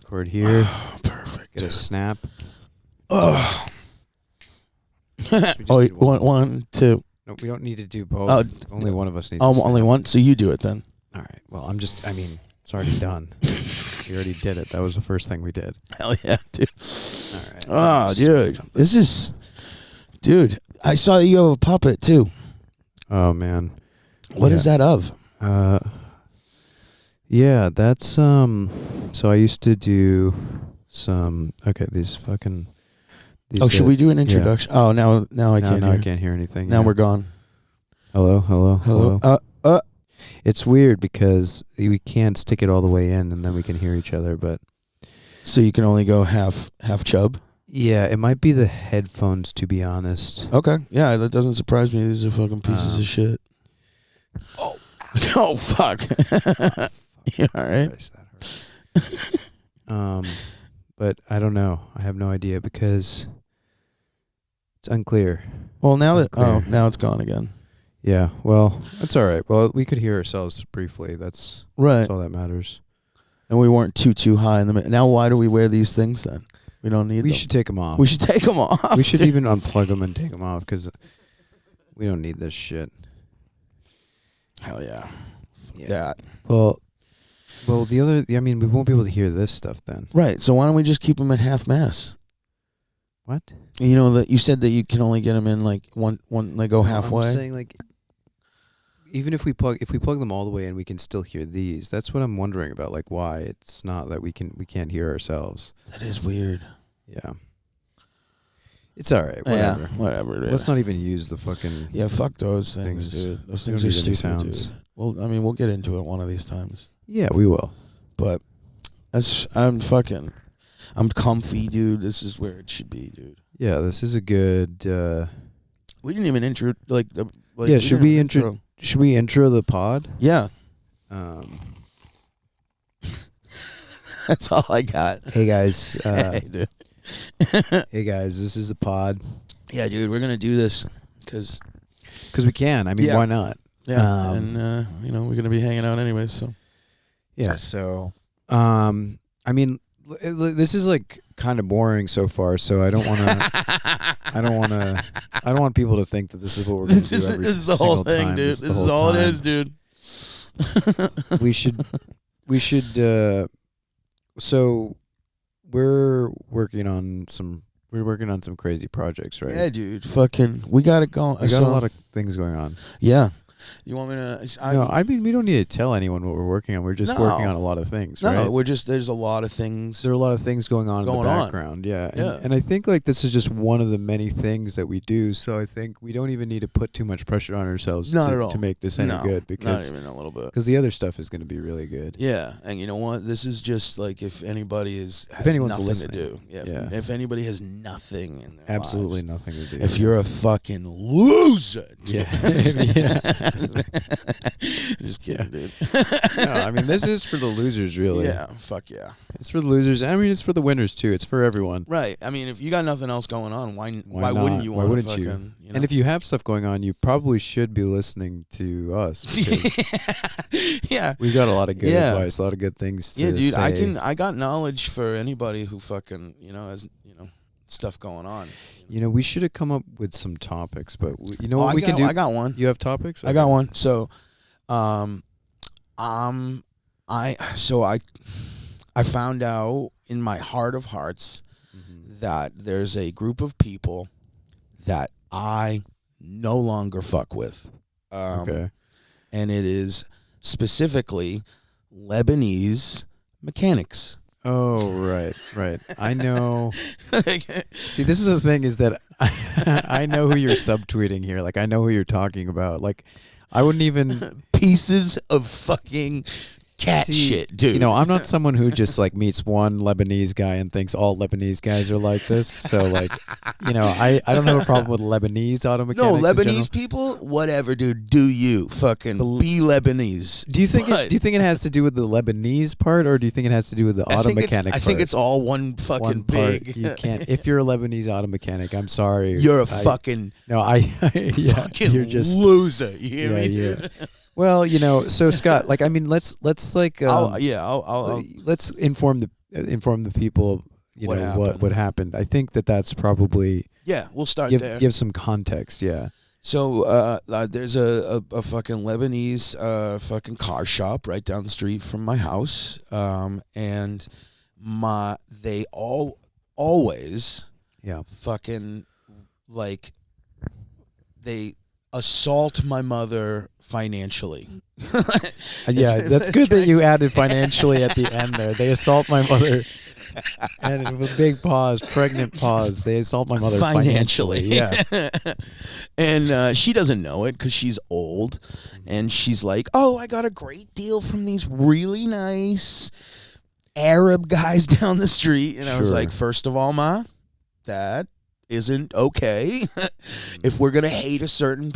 Record here. Perfect. Get a snap. Oh, Wait, one, two. No, we don't need to do both. Only one of us needs to Only snap. one? So you do it then. All right. Well, it's already done. We already did it. That was the first thing we did. Hell yeah, dude. All right. Oh, dude. This is... Dude, I saw that you have a puppet, too. Oh, man. What is that of? Yeah, that's, so I used to do some, okay, these should we do an introduction? Yeah. Oh, now I can't hear. I can't hear anything. Now we're gone. Hello. It's weird because we can't stick it all the way in and then we can hear each other, but. So you can only go half chub? Yeah, it might be the headphones, to be honest. Okay. Yeah, that doesn't surprise me. These are fucking pieces of shit. Oh. Oh, fuck. You all right? That hurt. But I don't know. I have no idea because it's unclear. Well, now it's gone again. Yeah, well, that's all right. Well, we could hear ourselves briefly. That's all that matters. And we weren't too high in the middle. Now why do we wear these things then? We don't need them. We should take them off. We should take them off. We should even unplug them and take them off because we don't need this shit. Hell yeah. That. Well, we won't be able to hear this stuff then. Right. So why don't we just keep them at half mass? What? You know that you said that you can only get them in like one. They go halfway. I'm saying like, even if we plug them all the way in, we can still hear these. That's what I'm wondering about. Like, why it's not that we can't hear ourselves. That is weird. Yeah. It's all right. Whatever. Yeah, whatever. Dude. Let's not even use the fucking. Yeah, fuck those things, dude. Those things are stupid, sounds. Dude. Well, I mean, we'll get into it one of these times. Yeah, we will. But I'm comfy, dude. This is where it should be, dude. Yeah, this is a good. We didn't even intro yeah, should we intro? Should we intro the pod? Yeah. That's all I got. Hey guys. Hey, dude. Hey guys, this is the pod. Yeah, dude, we're gonna do this because we can. I mean, why not? Yeah, and we're gonna be hanging out anyways. So. Yeah. So, I mean, this is like kind of boring so far. So I don't want to. I don't want people to think that this is what we're going to do every This is the whole thing, time. dude. This is all it is, dude. We should. So we're working on some crazy projects, right? Yeah, dude. Fucking, we got it going. I got a lot of things going on. Yeah. You want me to? No, I mean, we don't need to tell anyone what we're working on. We're just working on a lot of things, right? No, there's a lot of things. There are a lot of things going on in the background, yeah. And I think like this is just one of the many things that we do. So I think we don't even need to put too much pressure on ourselves to make this any good. Because, not even a little bit. Because the other stuff is going to be really good. Yeah, and you know what? This is just like if anybody has anyone's nothing listening to do. Yeah. If anybody has nothing in their absolutely lives, nothing to do. If you're a fucking loser, dude. Yeah. Just kidding, dude. No, I mean, this is for the losers, really. Yeah, fuck yeah. It's for the losers. I mean, it's for the winners, too. It's for everyone. Right. I mean, if you got nothing else going on, why not? wouldn't you want to fucking... You know? And if you have stuff going on, you probably should be listening to us. Yeah. We've got a lot of good advice, a lot of good things to dude, say. I got knowledge for anybody who fucking, has, stuff going on. We should have come up with some topics, but you know what we can do? I got one. You have topics? I got one. So, I found out in my heart of hearts that there's a group of people that I no longer fuck with. Okay. And it is specifically Lebanese mechanics. Oh, right. I know. See, this is the thing is that I know who you're subtweeting here. Like, I know who you're talking about. Like, I wouldn't even... Pieces of fucking cat shit, dude. I'm not someone who just, like, meets one Lebanese guy and thinks all Lebanese guys are like this. So, like, I don't have a problem with Lebanese auto mechanics. No, Lebanese people, whatever, dude. Do you fucking be Lebanese? Do you think it has to do with the Lebanese part, or do you think it has to do with the auto mechanic part? I think it's all one fucking big. You can't. If you're a Lebanese auto mechanic, I'm sorry. You're a fucking... No, fucking you're just loser. You hear me, dude? Yeah. Well, so Scott, like, I mean, let's like, I'll let's inform inform the people, What know, happened. what happened. I think that's probably Yeah, we'll start there. give some context. Yeah. So there's a fucking Lebanese fucking car shop right down the street from my house, and they always fucking like they assault my mother financially. Yeah, that's good that you added financially at the end there. They assault my mother. And with a big pause, pregnant pause, they assault my mother financially. Yeah. And she doesn't know it because she's old. And she's like, oh, I got a great deal from these really nice Arab guys down the street. And I was like, first of all, Ma, that isn't okay. If we're going to hate a certain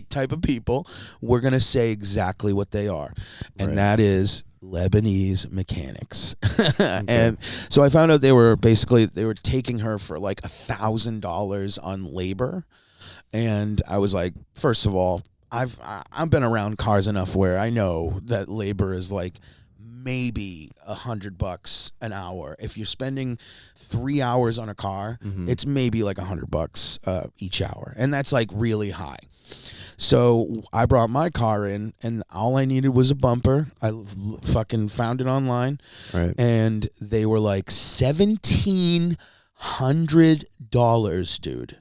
type of people, we're going to say exactly what they are. And that is Lebanese mechanics. And so I found out they were taking her for like $1,000 on labor. And I was like, first of all, I've been around cars enough where I know that labor is like maybe $100 an hour. If you're spending 3 hours on a car, it's maybe like $100 each hour, and that's like really high. So I brought my car in, and all I needed was a bumper. I fucking found it online, and they were like $1,700, dude.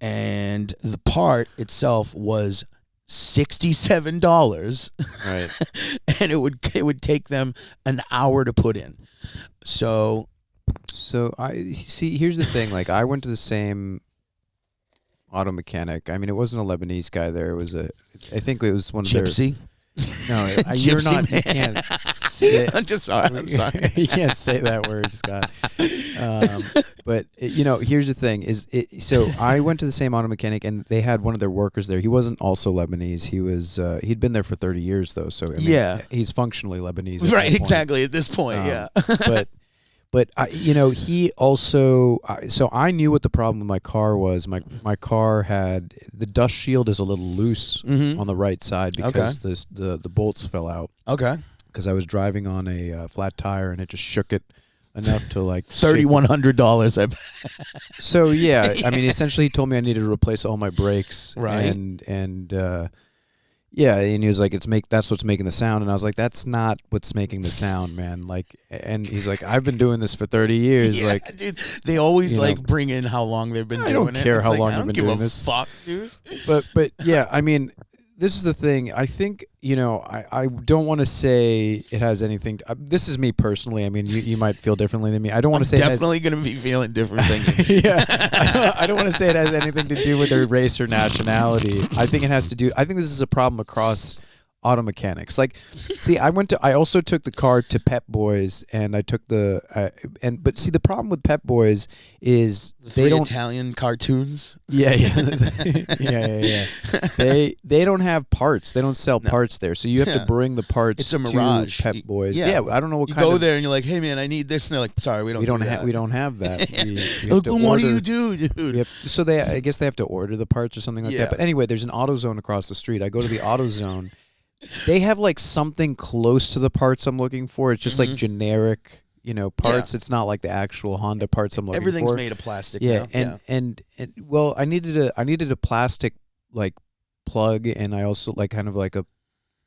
And the part itself was $67. Right. And it would take them an hour to put in. So I see. Here's the thing. Like, I went to the same auto mechanic. I mean, it wasn't a Lebanese guy there. It was I think it was one of Gypsy. No, you're not. Man. You can't. Say, I'm just sorry. I'm sorry. You can't say that word, Scott. But here's the thing: so I went to the same auto mechanic, and they had one of their workers there. He wasn't also Lebanese. He was. He'd been there for 30 years though. So I mean, he's functionally Lebanese. Right. Exactly. At this point, yeah. But he also. So I knew what the problem with my car was. My car had the dust shield is a little loose on the right side because the bolts fell out. Okay. Because I was driving on a flat tire and it just shook it enough to like $3,100. So yeah, I mean, essentially he told me I needed to replace all my brakes. Right. And yeah, and he was like, that's what's making the sound, and I was like, that's not what's making the sound, man. Like, and he's like, I've been doing this for 30 years. Yeah, like, dude, they always bring in how long they've been doing it. I don't care how long I've been doing this. Fuck, dude. But yeah, I mean, this is the thing. I think, I don't want to say it has anything. This is me personally. I mean, you might feel differently than me. I don't want to say definitely going to be feeling different than you. Yeah, I don't want to say it has anything to do with their race or nationality. I think it has to do. I think this is a problem across auto mechanics. Like, see, I also took the car to Pep Boys, and I took but see, the problem with Pep Boys is they don't Italian cartoons. Yeah. They don't have parts. They don't sell parts there, so you have to bring the parts. It's a mirage. To Pep Boys. Yeah, I don't know what you kind go of. there and you're like, hey man, I need this, and they're like, sorry, we don't have that. We have to what do you do, dude? So I guess they have to order the parts or something like that. But anyway, there's an AutoZone across the street. I go to the AutoZone. They have like something close to the parts I'm looking for. It's just like generic, parts. It's not like the actual Honda parts I'm looking for. Everything's made of plastic. Yeah, now. And well, I needed a plastic like plug, and I also like kind of like a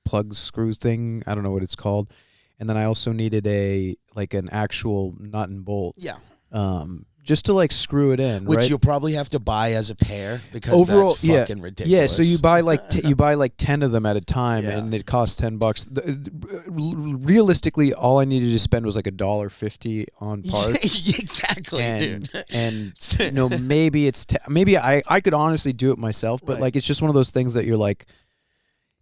plug screw thing. I don't know what it's called. And then I also needed an actual nut and bolt. Yeah. Just to like screw it in, which right? you'll probably have to buy as a pair because that's fucking ridiculous. Yeah, so you buy like 10 of them at a time, and it costs $10. Realistically, all I needed to spend was like $1.50 on parts. Exactly, and, dude. And maybe maybe I could honestly do it myself, but like it's just one of those things that you're like,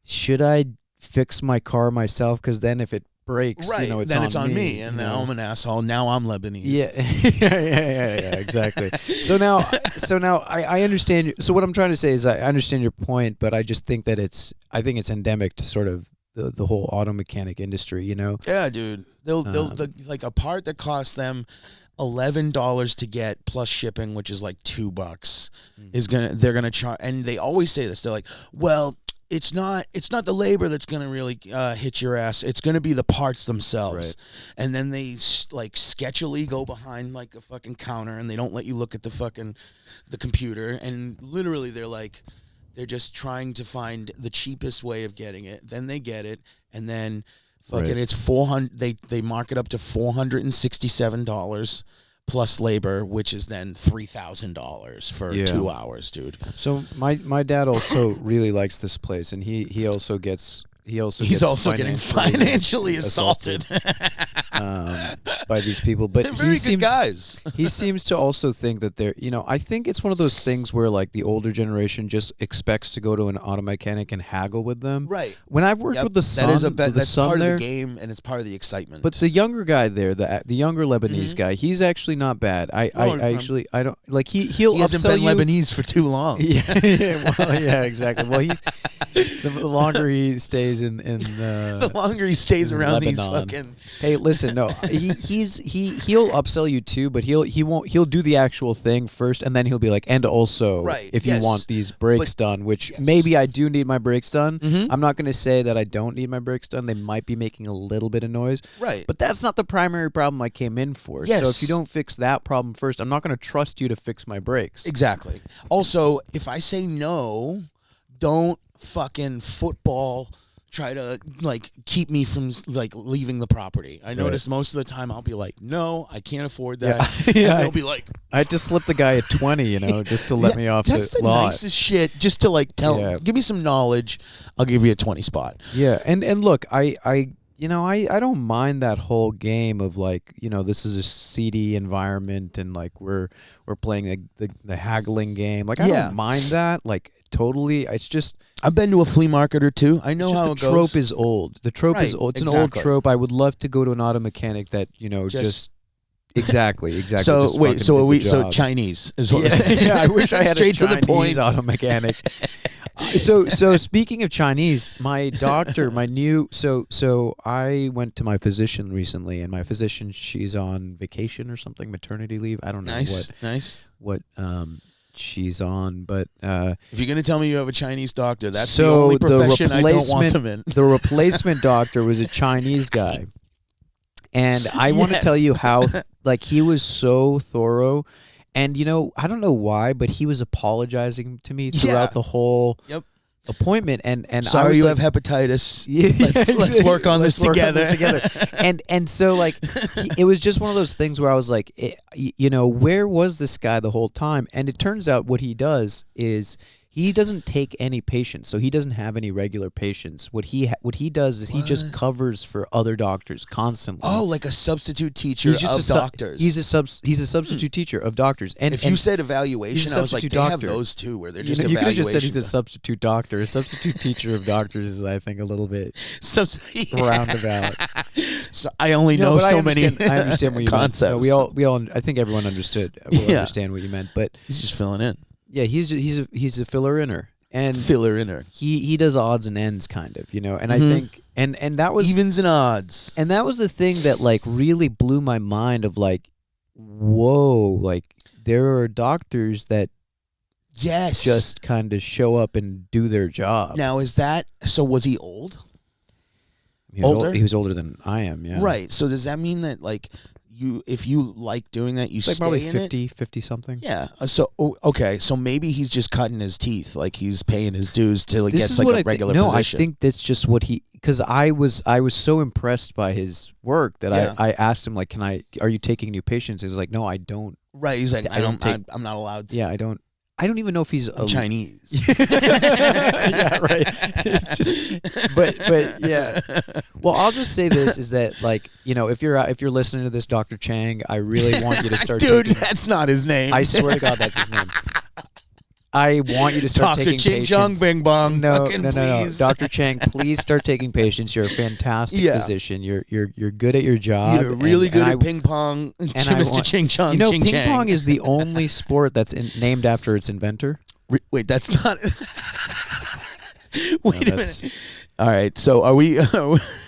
should I fix my car myself? Because then if it breaks, it's on me, and then I'm an asshole. Now I'm Lebanese. Yeah, exactly. So now I understand. So what I'm trying to say is I understand your point, but I just think that I think it's endemic to sort of the whole auto mechanic industry. Yeah, dude. They'll like a part that costs them $11 to get plus shipping, which is like $2, they're gonna charge. And they always say this. They're like, well, it's not the labor that's going to really hit your ass. It's going to be the parts themselves. Right. And then they like sketchily go behind like a fucking counter, and they don't let you look at the computer, and literally they're just trying to find the cheapest way of getting it. Then they get it, and then fucking it's 400. They mark it up to $467 plus labor, which is then $3,000 for 2 hours, dude. So my dad also really likes this place, and he's also getting financially assaulted. By these people, but they're very good guys. He seems to also think that they're, I think it's one of those things where like the older generation just expects to go to an auto mechanic and haggle with them. Right. When I've worked with the son, that's part of the game, and it's part of the excitement. But the younger guy there, the younger Lebanese guy, he's actually not bad. I don't like he'll he hasn't been Lebanese for too long. Yeah, exactly. Well, he's the longer he stays in the longer he stays around Lebanon. These fucking. Hey, listen, no, he'll upsell you too, but he'll do the actual thing first, and then he'll be like, and also, if you want these brakes done, which maybe I do need my brakes done. I'm not going to say that I don't need my brakes done. They might be making a little bit of noise, right? But that's not the primary problem I came in for. Yes. So if you don't fix that problem first, I'm not going to trust you to fix my brakes. Exactly. Also, if I say no, don't fucking football try to like keep me from like leaving the property. I notice most of the time I'll be like, no, I can't afford that. And they'll be like, I had to slip the guy at 20, just to let me off the lot. That's the nicest shit. Just to like give me some knowledge. I'll give you a 20 spot. Yeah, and look, I don't mind that whole game of like, this is a seedy environment, and like we're playing the haggling game. Like I don't mind that, like totally. It's just I've been to a flea market or two. I know how it goes. The trope is old. The trope is old. It's an old trope. I would love to go to an auto mechanic that just exactly. So wait, so Chinese is what we're saying. Yeah, I wish I had straight a Chinese to the point auto mechanic. So speaking of Chinese, my doctor, so I went to my physician recently, and my physician, she's on vacation or something, maternity leave. I don't know what she's on, but if you're gonna tell me you have a Chinese doctor, that's the only profession I don't want them in. The replacement doctor was a Chinese guy, and I want to tell you how like he was so thorough. And, I don't know why, but he was apologizing to me throughout the whole appointment. And sorry, you have hepatitis. Let's work on this together. And so, like, it was just one of those things where I was like, where was this guy the whole time? And it turns out what he does is he doesn't take any patients, so he doesn't have any regular patients. What he does is he just covers for other doctors constantly. Oh, like a substitute teacher of doctors. He's a substitute teacher of doctors. And if you said evaluation, I was like, they have those too, where they're just evaluation. You could have just said he's a substitute doctor. A substitute teacher of doctors is, I think, a little bit roundabout. So I only know so many. I understand what you concepts. meant. No, we all. I think everyone understood. Understand what you meant, but he's just filling in. Yeah, he's a filler-inner. And filler-inner. He does odds and ends, kind of, and I think and that was evens and odds. And that was the thing that like really blew my mind of like, whoa, like there are doctors that just kind of show up and do their job. Now is that so? Was he old? He was older than I am. Yeah. Right. So does that mean that like? If you like doing that, you stay probably in 50 something. Yeah. So okay. So maybe he's just cutting his teeth, like he's paying his dues till he gets like a regular position. No, I think that's just what because I was so impressed by his work that I asked him like, are you taking new patients? He was like, no, I don't. Right. He's like, I'm not allowed to. Yeah, I don't even know if he's Chinese. Yeah, right. It's just, but yeah. Well, I'll just say this is that like if you're listening to this, Dr. Chang, I really want you to start. Dude, that's not his name. I swear to God, that's his name. I want you to start Dr. taking Ching patients. Chong Bing Bong. No. Please. Dr. Chang, please start taking patients. You're a fantastic physician. You're good at your job. You're really good at ping pong. Mr. Ching Chong. Ching ping Chang. pong is the only sport that's named after its inventor. Wait, that's not. Wait a minute. All right, so are we?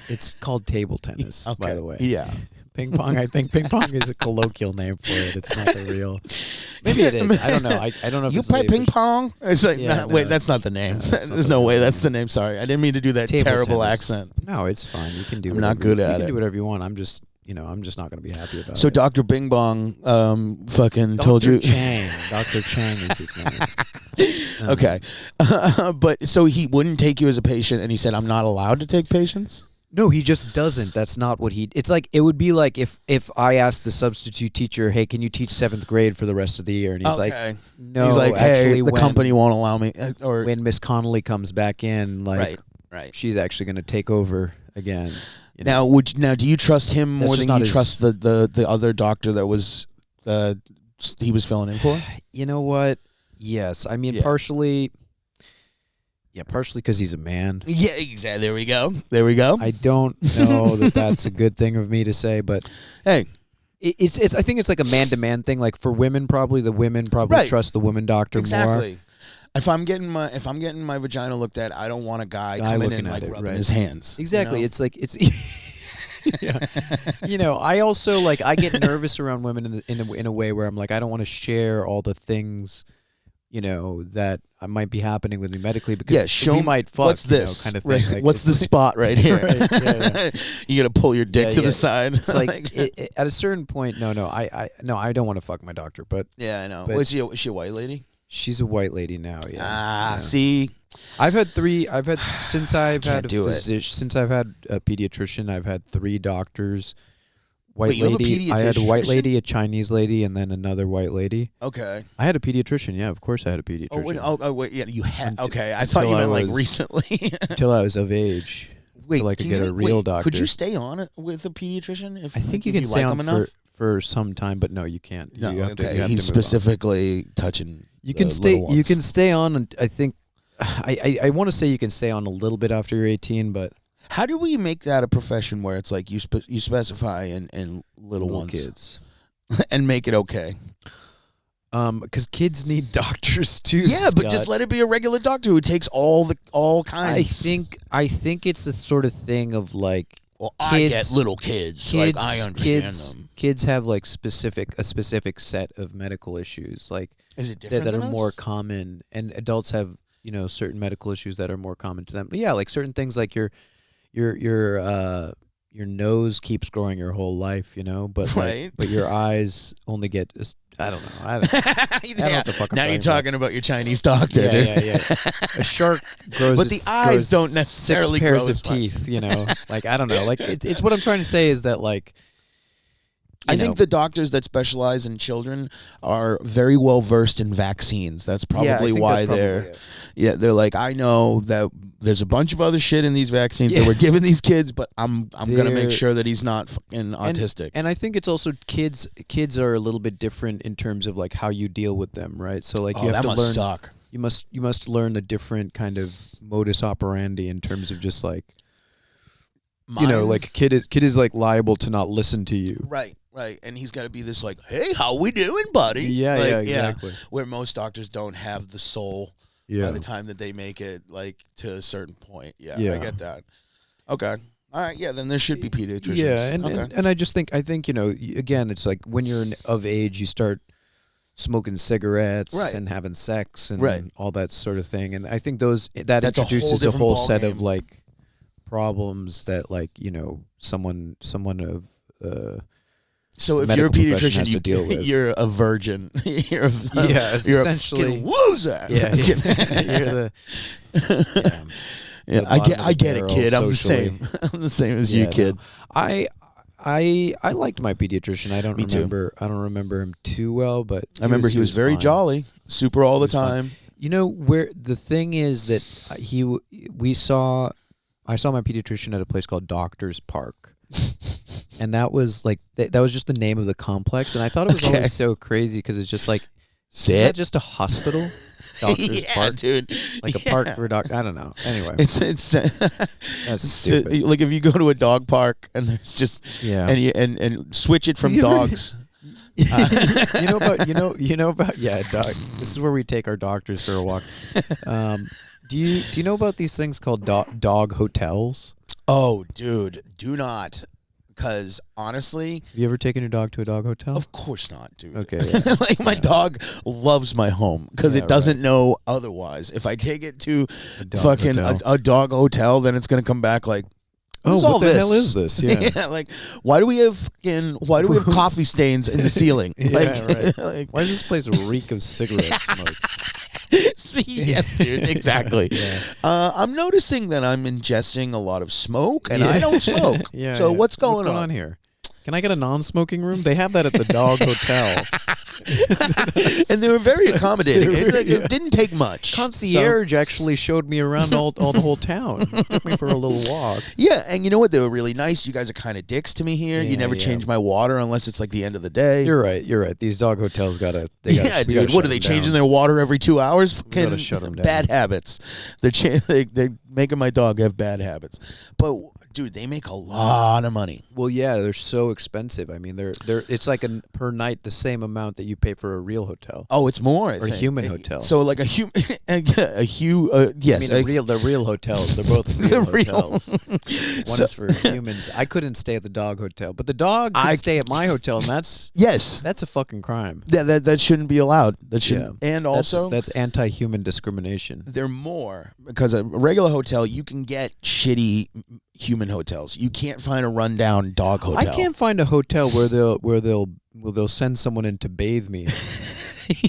It's called table tennis, by the way. Yeah. Ping pong. I think ping pong is a colloquial name for it. It's not the real. Maybe it is. I don't know. I don't know if You it's play the ping official- pong? It's like, Yeah, wait, no. that's not the name. that's not There's the no name. way that's the name. Sorry, I didn't mean to do that Table terrible tennis. accent. No, it's fine. You can do. I'm not whatever- good you at can it. do whatever you want. I'm just not going to be happy about So it. Dr. Bing Bong fucking Dr. told you. Chang. Dr. Chang is his name. Okay. But so he wouldn't take you as a patient, and he said, I'm not allowed to take patients? No, he just doesn't. That's not what he. It's like it would be like if I asked the substitute teacher, "Hey, can you teach 7th grade for the rest of the year?" And he's like, "No." He's like, hey, actually, the company won't allow me. Or when Miss Connolly comes back in, like, right. she's actually going to take over again. You know? Now, do you trust him more That's just than you not trust the other doctor that was he was filling in for? You know what? Yes, I mean partially. Yeah, partially because he's a man. Yeah, exactly. There we go. I don't know that that's a good thing of me to say, but Hey, it's. I think it's like a man-to-man thing. Like for women, probably the women probably trust the woman doctor more. exactly. If I'm getting my vagina looked at, I don't want a guy coming in looking at like it, rubbing right. his hands. Exactly. You know? It's like it's. Yeah. I also like I get nervous around women in a way where I'm like I don't want to share all the things, that might be happening with me medically because we might fuck. What's this? Kind of thing. Right. Like, what's the spot right here? Right, yeah. You gotta pull your dick to the side. It's like at a certain point. No, I don't want to fuck my doctor, but yeah, I know. But- Is she a white lady? she's a white lady now. Yeah. See, I've had since I've Can't had a do it. since I've had a pediatrician. I've had 3 doctors. White Wait, you have a lady. I had a white pediatrician? lady, a Chinese lady, and then another white lady. okay. I had a pediatrician. Yeah, of course I had a pediatrician. Wait, yeah, you had. Until- Okay, I thought you until I meant like was- recently. Until I was of age. Wait, till I could can get you- a real wait, doctor. Could you stay on it with a pediatrician? If I think you if can stay like on him enough? for some time, but no, you can't. No, you have to, okay. you have He's to move on. specifically touching. You the can stay. little You ones. can stay on. And I think. I want to say you can stay on a little bit after you're 18, but How do we make that a profession where it's like you specify in little little ones kids. and make it okay? Because kids need doctors too. Yeah, but Scott. just let it be a regular doctor who takes all kinds. I think it's the sort of thing of like Well, I kids- get little kids. kids. Like I understand kids, them. Kids have like a specific set of medical issues, like Is it different that than are us? more common, and adults have certain medical issues that are more common to them. But yeah, like certain things like your nose keeps growing your whole life, but Right. but your eyes only get. I don't know. I don't know Yeah. what the fuck I'm Now you're talking about. talking about your Chinese doctor, dude. Yeah. A shark grows, But the eyes don't necessarily 6 pairs grow of as much. teeth. Like I don't know. Like it's what I'm trying to say is that like. I think the doctors that specialize in children are very well versed in vaccines. That's probably why they're like, I know that there's a bunch of other shit in these vaccines that we're giving these kids, but I'm gonna make sure that he's not fucking autistic. And I think it's also kids are a little bit different in terms of like how you deal with them, right? So like you have that to must learn. suck. You must learn the different kind of modus operandi in terms of just like like kid is like liable to not listen to you. Right, and he's got to be this like, hey, how we doing, buddy? Yeah, Like, yeah, exactly. Where most doctors don't have the soul Yeah. by the time that they make it like to a certain point. Yeah, Yeah. I get that. Okay, all right, yeah, then there should be pediatricians. Yeah, and okay. and I just think again, it's like when you're of age, you start smoking cigarettes Right. and having sex and Right. all that sort of thing, and I think that That's a whole introduces a different whole ball set game. of like problems that like someone of So if you're a medical profession has pediatrician, to deal with. you're a virgin. You're It's you're essentially a fucking loser. yeah, you're the Yeah, the I bottom get of I the get it, barrel kid. I'm the socially. same. I'm the same as Yeah, you, no. kid. I liked my pediatrician. I don't Me too. remember. I don't remember him too well, but I remember he was very fine. jolly, super all the He was fine. time. Where the thing is that I saw my pediatrician at a place called Doctor's Park. And that was like that was just the name of the complex, and I thought it was Okay. always so crazy because it's just like, is Sit. that just a hospital? Doctor's yeah, Park, dude. like a park for a doctor. I don't know. Anyway, It's that's stupid. like if you go to a dog park and there's just Yeah. and switch it from dogs. you know about dog. This is where we take our doctors for a walk. Do you know about these things called dog hotels? Oh, dude, do not because honestly, Have you ever taken your dog to a dog hotel? of course not, dude. Okay. Yeah. Like my dog loves my home because Yeah, it doesn't know otherwise. If I take it to A dog fucking hotel. a dog hotel, then it's gonna come back like, Oh, what's what all the this? hell is this? Yeah. Yeah, like why do we have coffee stains in the ceiling? Yeah, Like, right. like, Why does this place reek of cigarette smoke? yes, dude, exactly. Yeah. I'm noticing that I'm ingesting a lot of smoke, and I Yeah. don't smoke. Yeah. So yeah. what's going on? here? Can I get a non-smoking room? They have that at the dog hotel. And they were very accommodating. It didn't take much. Concierge actually showed me around all the whole town. Took me for a little walk. Yeah, and you know what? They were really nice. You guys are kind of dicks to me here. You Yeah, never yeah. change my water unless it's like the end of the day. You're right. These dog hotels gotta. Yeah, dude. What are they changing their water every 2 hours? gotta shut 'em down. Bad habits. They're making my dog have bad habits. But dude, they make a lot of money. Well, yeah, they're so expensive. I mean, they're it's like per night the same amount that you pay for a real hotel. Oh, it's more. I Or a think. human hotel. So like a human, yes, I mean, they're real hotels. They're both real They're real. hotels. One is for humans. I couldn't stay at the dog hotel, but the dog could stay at my hotel, and that's yes. a fucking crime. That shouldn't be allowed. That shouldn't. Yeah. And also, that's anti-human discrimination. they're more because a regular hotel you can get shitty human hotels. You can't find a rundown dog hotel. I can't find a hotel where they'll send someone in to bathe me,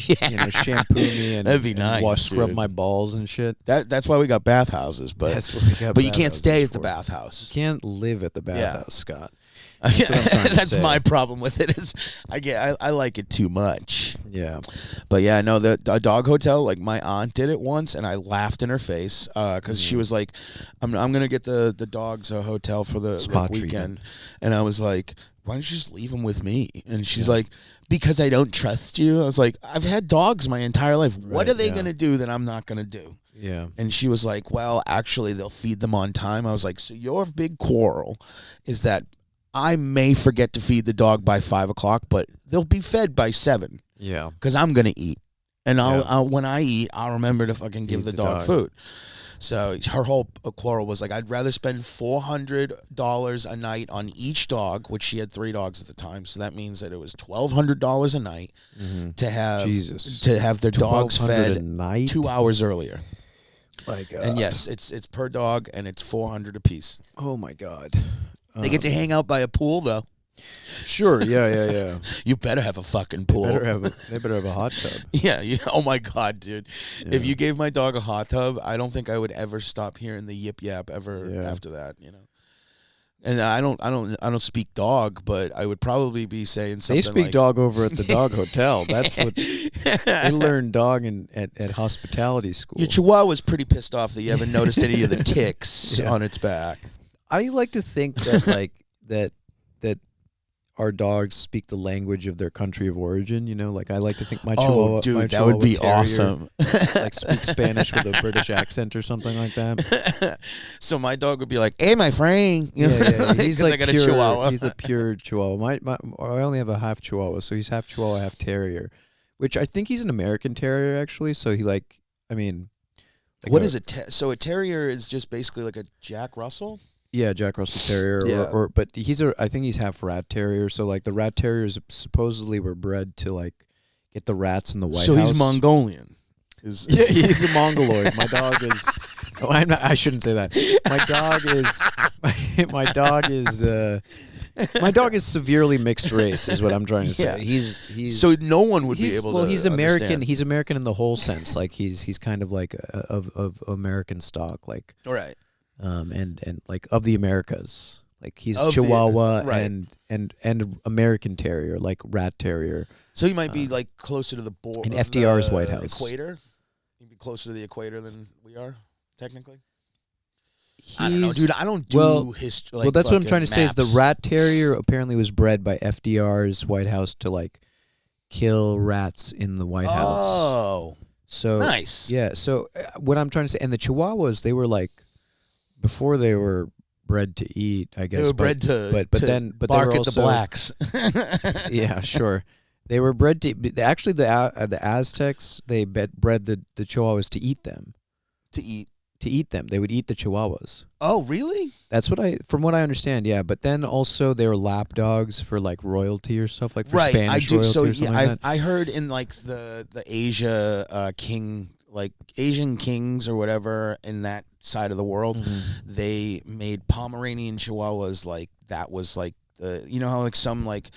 Yeah. shampoo me and, That'd be and nice, scrub dude. my balls and shit. That's why we got bathhouses, but That's what we got but you can't bathhouses stay at the for. bathhouse. You can't live at the Yeah. bathhouse, Scott. That's what I'm trying to That's say. my problem with it is I like it too much. Yeah. But yeah, no, a dog hotel, like my aunt did it once, and I laughed in her face because she was like, "I'm gonna get the dogs a hotel for the Spa weekend," treatment. and I was like, "Why don't you just leave them with me?" And she's like, "Because I don't trust you." I was like, "I've had dogs my entire life. What Right, are they yeah. gonna do that I'm not gonna do?" Yeah. And she was like, "Well, actually, they'll feed them on time." I was like, "So your big quarrel is that I may forget to feed the dog by 5 o'clock, but they'll be fed by 7 Yeah. because I'm gonna eat, and Yeah. I'll when I eat, I'll remember to fucking give Feed the the dog dog. food." So her whole quarrel was like, I'd rather spend $400 a night on each dog, which she had 3 dogs at the time. So that means that it was $1,200 a night to have Jesus. to have their dogs 1,200 a fed night? 2 hours earlier. My God. And yes, it's per dog, and it's $400 a piece. Oh my God. They get to hang out by a pool, though. Sure. Yeah. You better have a fucking They pool. better have a hot tub. Yeah. Oh my God, dude! If Yeah. you gave my dog a hot tub, I don't think I would ever stop hearing the yip yap ever Yeah. after that. And I don't speak dog, but I would probably be saying something. They speak like, dog over at the dog hotel. That's what they learn dog at hospitality school. Your Chihuahua's pretty pissed off that you haven't noticed any of the ticks Yeah. on its back. I like to think that that our dogs speak the language of their country of origin. Like I like to think my Chihuahua. Oh, dude, my that would be Chihuahua terrier, awesome. Like speak Spanish with a British accent or something like that. So my dog would be like, "Hey, my friend." Yeah. He's 'Cause like I got pure, a Chihuahua. He's a pure Chihuahua. I only have a half Chihuahua, so he's half Chihuahua, half Terrier, which I think he's an American Terrier actually. So he like What is it? So a terrier is just basically like a Jack Russell? Yeah, Jack Russell Terrier, Yeah. but I think he's half Rat Terrier. So like the Rat Terriers supposedly were bred to like get the rats in the White So House. he's Mongolian. Yeah, he's a Mongoloid. My dog is. Oh, I shouldn't say that. My dog is. My dog is severely mixed race, is what I'm trying to say. Yeah. He's So no one would be he's, able well, to he's American. understand. He's American in the whole sense. Like he's kind of like of American stock, like All right. and like of the Americas. Like he's Of the- Chihuahua right. and American Terrier, like Rat Terrier. So he might be like closer to the border. in FDR's White House. Equator? He'd be closer to the equator than we are, technically? I don't know, He's- dude. I don't do well, history. well, that's what I'm trying to say. Is the maps. Rat Terrier apparently was bred by FDR's White House to like kill rats in the White House. Oh, So nice. yeah. So what I'm trying to say, and the Chihuahuas, they were like before they were bred to eat, I guess. They were but- bred to but to then they bark were at also, the blacks. Yeah, sure. They were bred to actually the Aztecs. They bred the Chihuahuas to eat them. To eat to eat them. They would eat the Chihuahuas. Oh, really? That's from what I understand, yeah. But then also they were lap dogs for like royalty or stuff, like for Right. Spanish I do. royalty So or something like that. I heard in like the Asia king, like Asian kings or whatever in that side of the world, they made Pomeranian Chihuahuas like that was like the, you know how like some like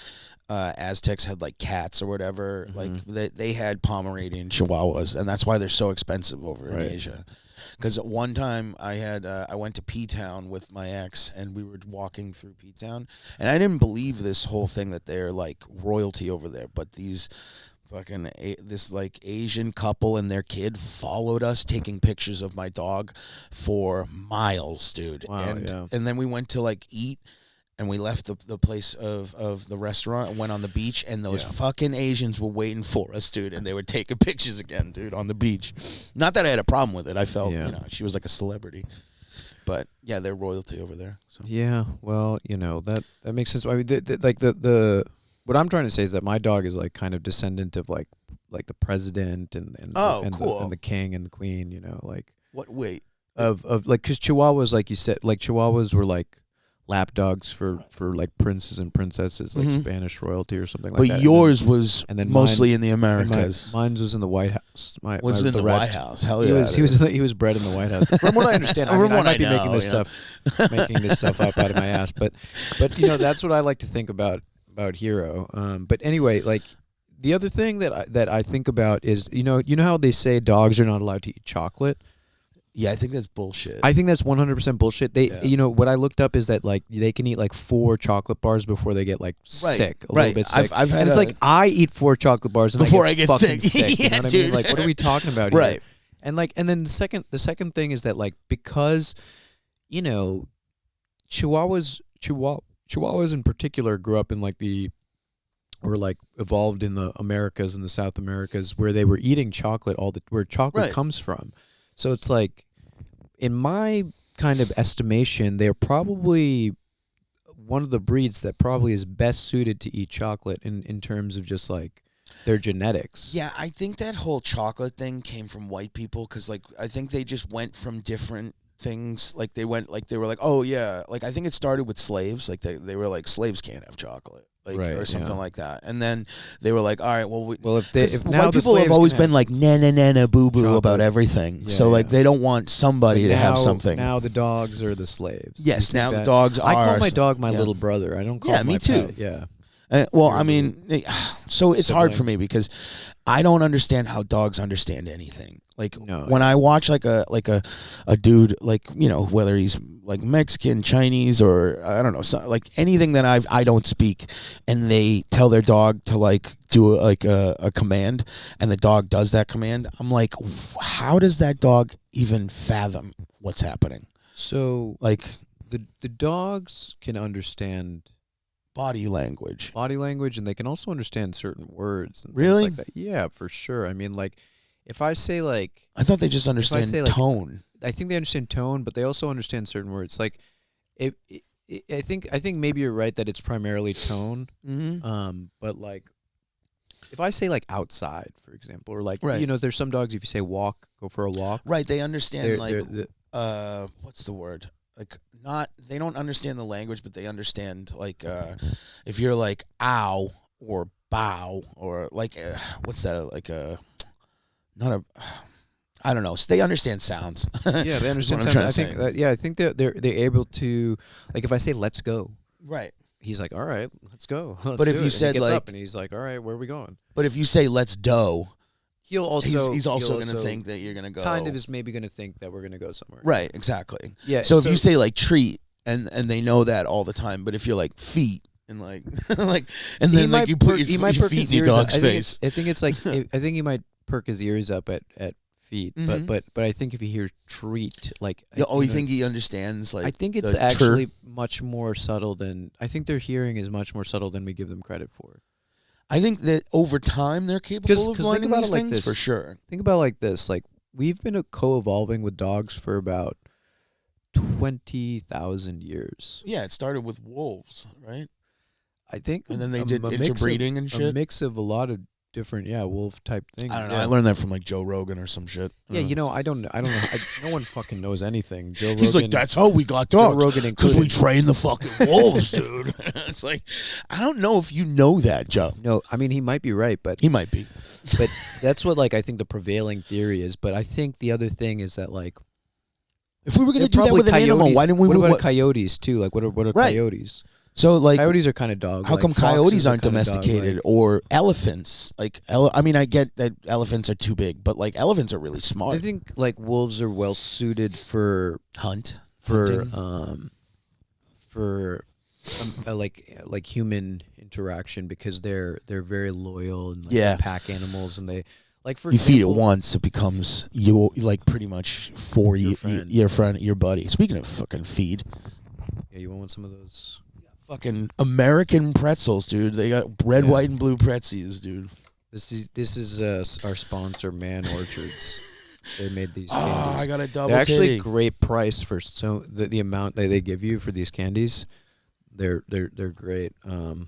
Aztecs had like cats or whatever, like they had Pomeranian Chihuahuas, and that's why they're so expensive over in Asia. Because at one time I went to P-Town with my ex, and we were walking through P-Town, and I didn't believe this whole thing that they're like royalty over there, but these fucking this like Asian couple and their kid followed us taking pictures of my dog for miles, dude. Wow, and then we went to like eat. And we left the place of the restaurant and went on the beach, and those fucking Asians were waiting for us, dude, and they were taking pictures again, dude, on the beach. Not that I had a problem with it. I felt, she was like a celebrity. But, yeah, they're royalty over there. So. Yeah, well, that makes sense. I mean, the what I'm trying to say is that my dog is, like, kind of descendant of, like the president and cool. the king and the queen, like. What, wait? Of like, because Chihuahuas, like you said, like, Chihuahuas were, like, lap dogs for like princes and princesses, like Spanish royalty or something like that. But yours was mostly in the Americas. Mine was in the White House. Was in the White House? Hell yeah! He was bred in the White House. From what I understand, I might be making this stuff up out of my ass. But that's what I like to think about Hero. But anyway, like the other thing that I think about is you know how they say dogs are not allowed to eat chocolate. Yeah, I think that's bullshit. I think that's 100% bullshit. They, what I looked up is that like they can eat like 4 chocolate bars before they get like sick, a little bit sick. I've had and it's like I eat 4 chocolate bars and before I get fucking sick. Yeah, you know what dude. I mean? Like, what are we talking about here? Right. And then the second thing is that like because Chihuahuas in particular grew up in like or like evolved in the Americas and the South Americas where they were eating chocolate where chocolate comes from. So it's like, in my kind of estimation, they're probably one of the breeds that probably is best suited to eat chocolate in terms of just like their genetics. Yeah, I think that whole chocolate thing came from white people because like I think they just went from different things. Like they were like, oh yeah, like I think it started with slaves. Like they were like, slaves can't have chocolate. Like, or something like that, and then they were like, "All right, well, if now white people have always been like na boo boo about everything, so like they don't want somebody to have something." Now the dogs are the slaves. Yes, now the dogs are. I call my dog my little brother. I don't call him my pet. Yeah. Well, I mean, so it's hard for me because I don't understand how dogs understand anything. Like when I watch like a dude, like whether he's like Mexican, Chinese, or I don't know, like anything that I don't speak, and they tell their dog to like do like a command, and the dog does that command, I'm like, how does that dog even fathom what's happening? So like the dogs can understand body language, and they can also understand certain words. And really? Things like that. Yeah, for sure. I mean, like. If I say like, I thought they just understand tone. I think they understand tone, but they also understand certain words. Like, I think maybe you're right that it's primarily tone. Mm-hmm. But like, if I say like outside, for example, or like there's some dogs if you say walk, go for a walk. Right, they understand what's the word? Like they don't understand the language, but they understand like if you're like ow or bow or like what's that like a. I don't know. So they understand sounds. Yeah, they understand sounds. I think they're able to, like if I say let's go. Right. He's like, all right, let's go. But if you said like, up and he's like, all right, where are we going? But if you say let's do, he's also going to think that you're going to go. Kind of is maybe going to think that we're going to go somewhere. Right. Exactly. Yeah. So if you say like treat and they know that all the time, but if you're like feet. And like, and then like you put your feet in your dog's face. I think it's like I think he might perk his ears up at feet, but I think if you hear treat, like you think he understands? Like I think it's actually much more subtle than I think their hearing is much more subtle than we give them credit for. I think that over time they're capable of learning these things like for sure. Think about it like this: like we've been co-evolving with dogs for about 20,000 years. Yeah, it started with wolves, right? I think, and then they did interbreeding and shit. A mix of a lot of different, wolf type things. I don't know. Yeah. I learned that from like Joe Rogan or some shit. Yeah, I don't know. No one fucking knows anything. Joe Rogan. He's like, that's how we got Joe dogs. Rogan Because we included. train the fucking wolves, dude. It's like, I don't know if you know that, Joe. No, I mean he might be right, but He might be. but that's what like I think the prevailing theory is. But I think the other thing is that like If we were going to they're do that with an probably animal, why didn't we? What about coyotes too? Like what are Right. coyotes? So like, Coyotes are kind of dog. how like, come foxes coyotes are aren't kinda domesticated dog-like. or elephants? Like, I mean, I get that elephants are too big, but like elephants are really smart. I think like wolves are well suited for Hunting. like human interaction because they're very loyal and like, Yeah. they pack animals and they like for You feed it example, once, it becomes you like pretty much for Your you, friend. your friend, your buddy. Speaking of fucking feed, Yeah, you want some of those? fucking American pretzels, dude. They got red, Yeah. white, and blue pretzels, dude. This is our sponsor, Man Orchards. They made these Oh, candies. I got a double. They're actually titty. great price for the amount that they give you for these candies. They're great. And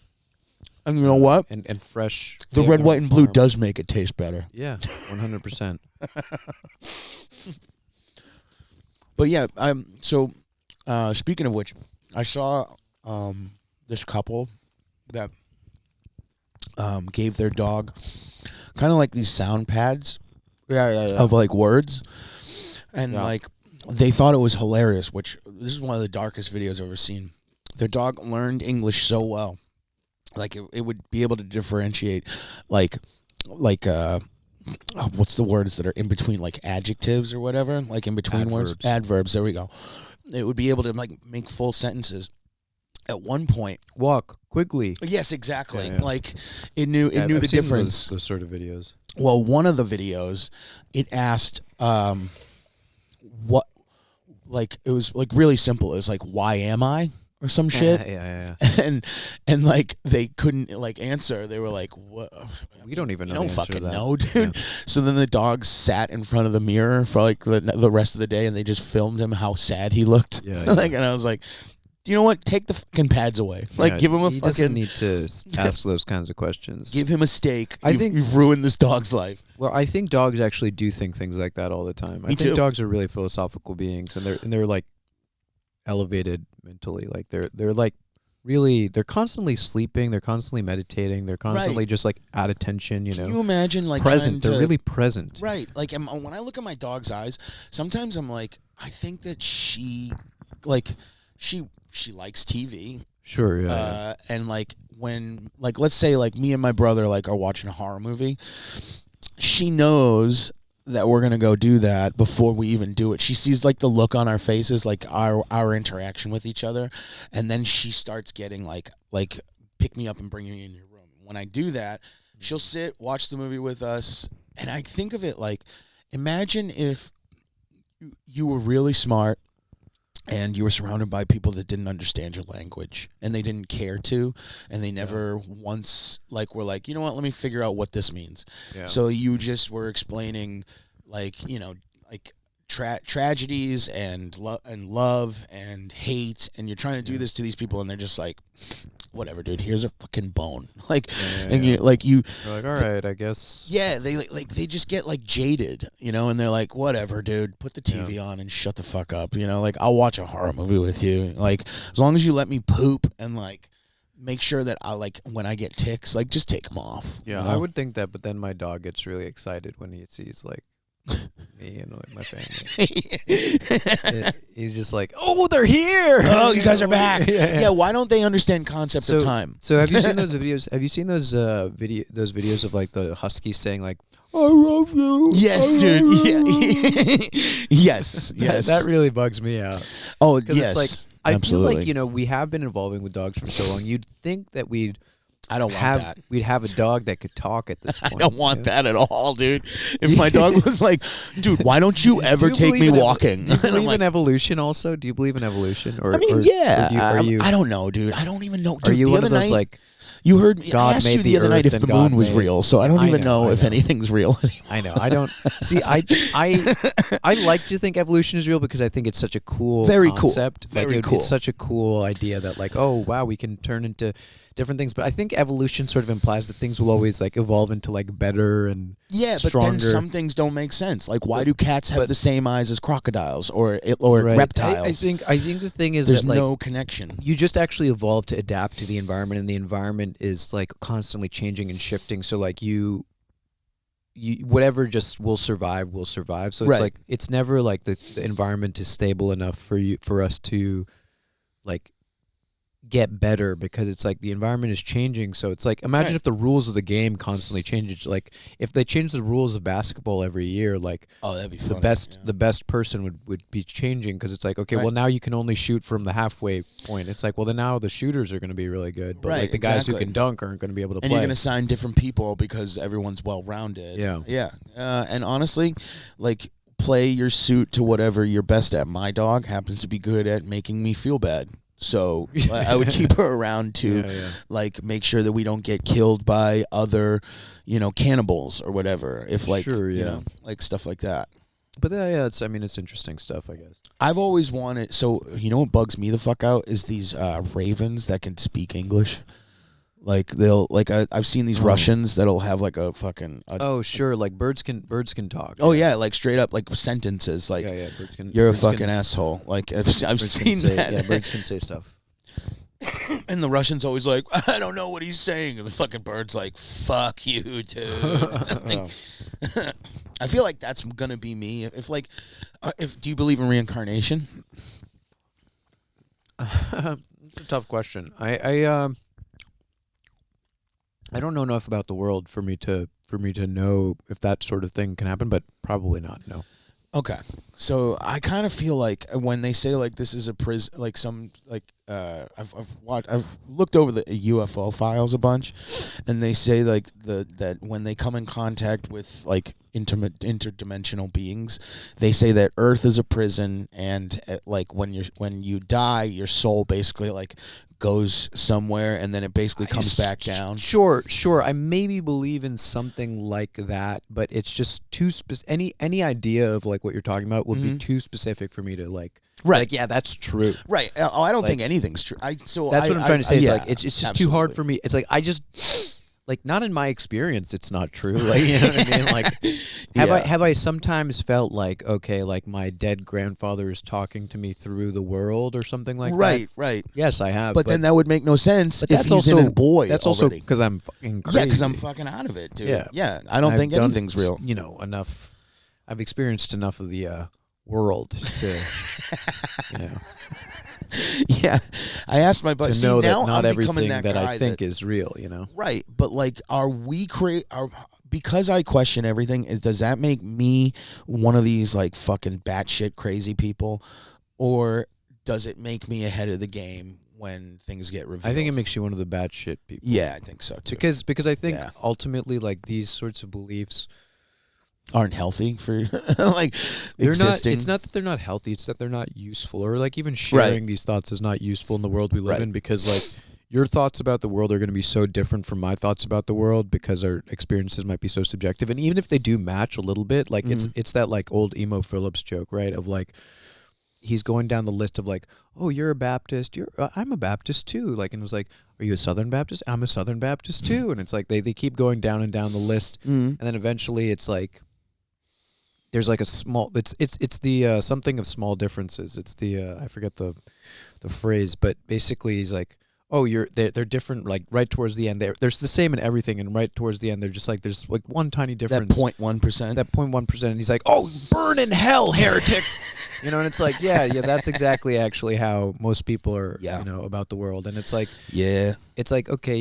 you know what? And fresh. The they red, have white, them and blue farmed. does make it taste better. Yeah, 100%. But yeah, so speaking of which, I saw this couple that gave their dog kind of like these sound pads Yeah. of like words, and Yeah. like they thought it was hilarious. Which this is one of the darkest videos I've ever seen. Their dog learned English so well, like it would be able to differentiate, like what's the words that are in between, like adjectives or whatever, like in between words, adverbs. There we go. It would be able to like make full sentences. At one point, Walk quickly. yes, exactly. Yeah. Like it knew I've the seen difference. Those sort of videos. Well, one of the videos, it asked, what, like it was like really simple. It was like, "Why am I?" or some shit. Yeah. and like they couldn't like answer. They were like, "What?" We don't even know. You don't the answer to fucking that. know, dude. Yeah. So then the dog sat in front of the mirror for like the rest of the day, and they just filmed him how sad he looked. Yeah. Like, and I was like, you know what? Take the fucking pads away. Like, Yeah, give him a he doesn't fucking. need to ask those kinds of questions. Give him a steak. I think- you've ruined this dog's life. Well, I think dogs actually do think things like that all the time. I Me think too. dogs are really philosophical beings, and they're like elevated mentally. Like they're like really they're constantly sleeping. They're constantly meditating. They're constantly just like at attention. You Can know, you imagine like present. trying They're to- really present. right? Like when I look at my dog's eyes, sometimes I'm like, I think that she likes TV. Sure. Yeah. And like when like let's say like me and my brother like are watching a horror movie, she knows that we're gonna go do that before we even do it. She sees like the look on our faces, like our interaction with each other, and then she starts getting like pick me up and bring me in your room. When I do that, she'll sit, watch the movie with us, and I think of it like, imagine if you were really smart and you were surrounded by people that didn't understand your language and they didn't care to, and they never once like were like, you know what, let me figure out what this means. Yeah. So you just were explaining like, you know, like tragedies and love and hate, and you're trying to do this to these people, and they're just like, whatever, dude, here's a fucking bone. Like, and you like you You're like, all right, I guess. yeah, they like they just get like jaded, you know, and they're like, whatever, dude, put the TV on and shut the fuck up, you know, like I'll watch a horror movie with you, like as long as you let me poop and like make sure that I like when I get ticks, like just take them off. Yeah, you know? I would think that, but then my dog gets really excited when he sees like me and like, my family. He's just like, "Oh, they're here! Oh, you guys are back. Yeah. Yeah, why don't they understand concept of time? So have you seen those videos? Have you seen those videos of like the huskies saying like, "I love you"? Yes, I dude. love Yeah. you." Yes, yes. That really bugs me out. Oh, Because yes. it's like I absolutely. feel like, you know, we have been involving with dogs for so long. You'd think that I don't want that. we'd have a dog that could talk at this I point. don't want you know? that at all, dude. If my dog was like, dude, why don't you ever Do you take me believe in walking? Do you And I'm believe like, in evolution also? Do you believe in evolution? Or I mean, or, yeah. Are you I don't know, dude. I don't even know. are Dude, you the one other of those night, like you heard me. God I asked made you the the other night earth if the and moon God was made- real, so I don't I even know know, if anything's real anymore. I know. I don't see. I like to think evolution is real because I think it's such a cool Very cool. concept. Very like, cool. It's such a cool idea that like, oh wow, we can turn into different things. But I think evolution sort of implies that things will always like evolve into like better and stronger. But then some things don't make sense. Like, why do cats have the same eyes as crocodiles or right. reptiles? I think the thing is there's that like, no connection. You just actually evolve to adapt to the environment, and the environment is like constantly changing and shifting. So like you whatever just will survive. So it's like it's never like the environment is stable enough for us to like get better, because it's like the environment is changing. So it's like, imagine if the rules of the game constantly change. Like if they change the rules of basketball every year, like that'd be funny. The best person would be changing, because it's like, okay, well now you can only shoot from the halfway point. It's like, well then now the shooters are going to be really good, but like the guys who can dunk aren't going to be able to play. And you're going to sign different people because everyone's well rounded. Yeah. And honestly, like, play your suit to whatever you're best at. My dog happens to be good at making me feel bad. So I would keep her around to like make sure that we don't get killed by other, cannibals or whatever. If like, like stuff like that. But it's interesting stuff, I guess. I've always wanted, so what bugs me the fuck out is these ravens that can speak English. Like I've seen these Russians that'll have like a fucking. Like birds can talk. Oh yeah, like straight up like sentences. Like birds can. You're a fucking asshole. Like I've seen that. Yeah, birds can say stuff. And the Russian's always like, I don't know what he's saying, and the fucking bird's like, fuck you, dude. I feel like that's gonna be me. If do you believe in reincarnation? It's a tough question. I don't know enough about the world for me to know if that sort of thing can happen, but probably not. No. Okay, so I kind of feel like when they say like this is a prison, like some like I've looked over the UFO files a bunch, and they say like that when they come in contact with like interdimensional beings, they say that Earth is a prison, and like when you die, your soul basically like goes somewhere, and then it basically comes back down. Sure. I maybe believe in something like that, but it's just too any idea of like what you're talking about would be too specific for me to like. Right. Like, yeah, that's true. Right. Oh, I don't think anything's true. That's what I'm trying to say. It's like it's just absolutely. too hard for me. It's like I just. Like, not in my experience, it's not true. Like, you know what I mean? Like, have I sometimes felt like, okay, like my dead grandfather is talking to me through the world or something like that? Right. Yes, I have. But then that would make no sense if he's in a boy. That's already. Also because I'm fucking crazy. Yeah, because I'm fucking out of it, dude. Yeah. I don't think anything's real. Enough. I've experienced enough of the world to, Yeah, I asked my buddy. To know now that not I'm everything that I think is real, Right, but like, are we because I question everything? Does that make me one of these like fucking batshit crazy people, or does it make me ahead of the game when things get revealed? I think it makes you one of the batshit people. Yeah, I think so too. Because I think ultimately, like, these sorts of beliefs aren't healthy for like they're existing. Not. It's not that they're not healthy. It's that they're not useful, or like even sharing these thoughts is not useful in the world we live in, because like your thoughts about the world are going to be so different from my thoughts about the world, because our experiences might be so subjective. And even if they do match a little bit, like it's that like old emo Phillips joke, right? Of like, he's going down the list of like, oh, you're a Baptist, I'm a Baptist too. Like, and it was like, are you a Southern Baptist? I'm a Southern Baptist too. And it's like they keep going down and down the list, and then eventually it's like, there's like a small, it's the something of small differences. It's the I forget the phrase, but basically he's like, oh, they're different. Like right towards the end, they're the same in everything, and right towards the end, they're just like there's like one tiny difference. That 0.1%. That 0.1%, and he's like, oh, burn in hell, heretic. And it's like, yeah, that's exactly actually how most people are, about the world, and it's like, it's like, okay,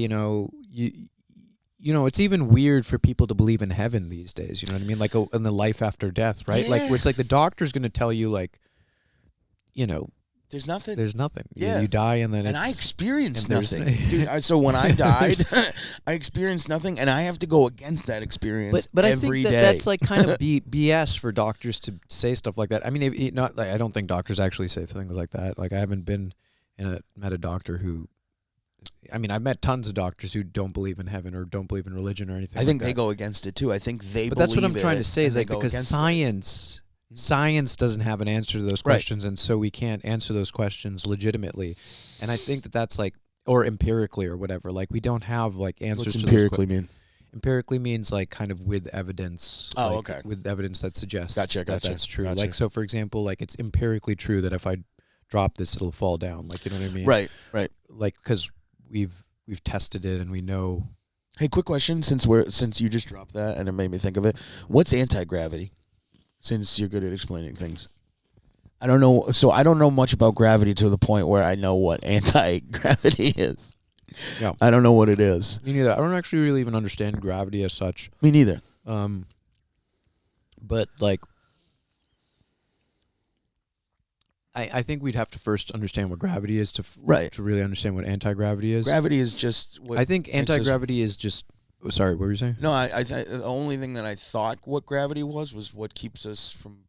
it's even weird for people to believe in heaven these days. You know what I mean? Like in the life after death, right? Yeah. Like where it's like the doctor's going to tell you, like, there's nothing. There's nothing. Yeah. You die and then I experienced nothing. Dude, so when I died, I experienced nothing, and I have to go against that experience but every day. I think that's like kind of BS for doctors to say stuff like that. I mean, I don't think doctors actually say things like that. Like I haven't been met a doctor who, I mean, I've met tons of doctors who don't believe in heaven or don't believe in religion or anything. I think they go against it too. I think they. But that's what I'm trying to say is like because science doesn't have an answer to those questions, and so we can't answer those questions legitimately. And I think that's like or empirically or whatever. Like we don't have like answers What's to those empirically mean? Empirically means like kind of with evidence. Oh, like, okay. With evidence that suggests Gotcha. that that's true. Gotcha. Like so, for example, like it's empirically true that if I drop this, it'll fall down. Like you know what I mean? Right. Right. Like because we've tested it and we know. Hey, quick question. Since you just dropped that and it made me think of it, what's anti-gravity? Since you're good at explaining things, I don't know. So I don't know much about gravity to the point where I know what anti-gravity is. Yeah. I don't know what it is. Me neither. I don't actually really even understand gravity as such. Me neither. But like, I think we'd have to first understand what gravity is to really understand what anti-gravity is. Gravity is just what I think anti-gravity is just. Oh, sorry, what were you saying? No, the only thing that I thought what gravity was what keeps us from